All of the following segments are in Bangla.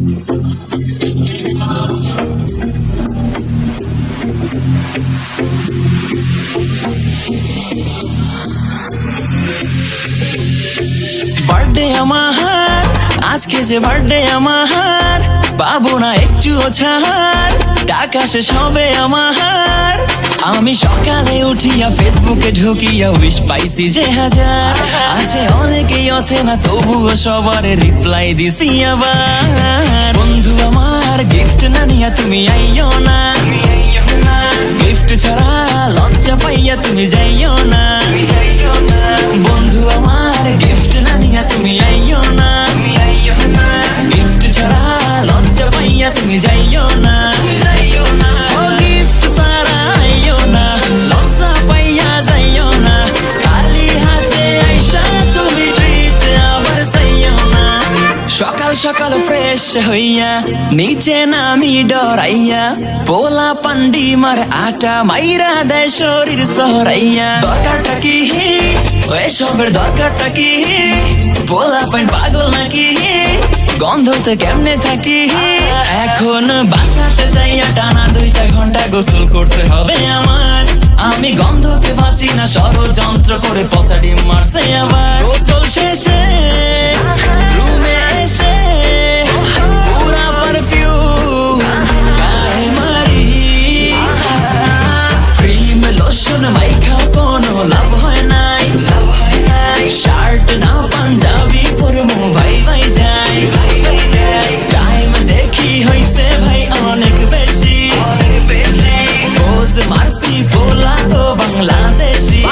বার্থডে আমার আজকে, যে বার্থডে আমার, পাবো না একটুও ছাড়, টাকা শেষ হবে আমার। আমি সকালে উঠিয়া ফেসবুকে ঢুকিয়া উইশ পাইছি যে হাজার, আছে অনেকেই আছে না তবুও সবার রিপ্লাই দিছি আবার। বন্ধু আমার গিফট না নিয়া তুমি আইও না, গিফট ছাড়া লজ্জা পাইয়া তুমি যাইও না। বন্ধু আমার গিফট না নিয়া তুমি আইও না, গিফট ছাড়া লজ্জা পাইয়া তুমি যাইও না। ও গিফট ছাড়া আইও না, লজ্জা পাইয়া যাইও না, খালি হাতে আইসা তুমি ট্রিট আবার চাইও না। সকাল সকাল ফ্রেশ হইয়া নিচে নামি ডরাইয়া, পোলা পান্ডি মার আটা মাইরা দেয় শরীর সরাইয়া। দরকারটা কি এসবের, দরকারটা কি? পোলা পাইন পাগল নাকি, গন্ধতে কেমনে থাকি? এখন বাসাতে যাইয়া টানা 2 ঘন্টা গোসল করতে হবে আমার। আমি গন্ধতে বাঁচি না, ষড়যন্ত্র করে পচা ডিম মারছে আবার। গোসল শেষে রুমে এসে পুরা পারফিউম গায়ে মারি, ক্রিম লোশন মাইখা কোনো লাভ হয় নাই। শার্ট না পাঞ্জাবি পরে ভাই ভাই যাই, টাইম দেখি হইছে ভাই অনেক বেশি, পোজ মারছি পোলা তো বাংলাদেশি।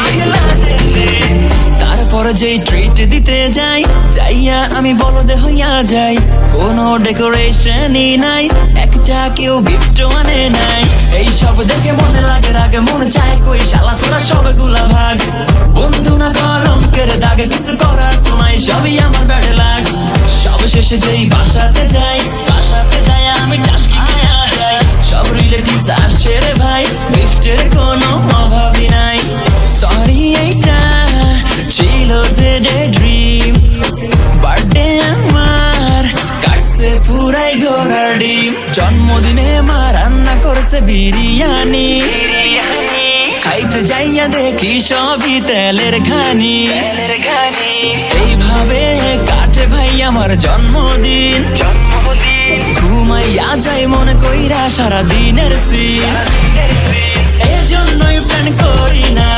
তারপর যেই ট্রিট দিতে যাই, যাইয়া আমি বলদে হইয়া যাই, কোনো ডেকোরেশনই নাই, একটা কেউ গিফট আনে নাই। এই সব দেখে মনে লাগে রাগে, মনে চায় কই শালা তোরা সবগুলা ভাগ। বন্ধু না কলঙ্কের দাগে, কিছু করার তো নাই, সবই আমার ব্যাডে লাগ। সব শেষে যেই বাসাতে যাই, বাসাতে যাই আমি টাস্কি খেয়া যাই। সব রিলেটিভস আসছে রে ভাই, গিফটের কোনো অভাবই নাই। সরি এইটা ছিল যে ডে ড্রিম, বার্থডে আমার কাটছে পুরাই ঘোড়ার ডিম। জন্মদিনে মা রান্না করছে বিরিয়ানি, খাইতে যাইয়া দেখি সবই তেলের ঘানি। এইভাবে কাটে ভাই আমার জন্মদিন, ঘুমাইয়া যাই মনে কইরা সারাদিনের সিন। এজন্যই প্ল্যান করি না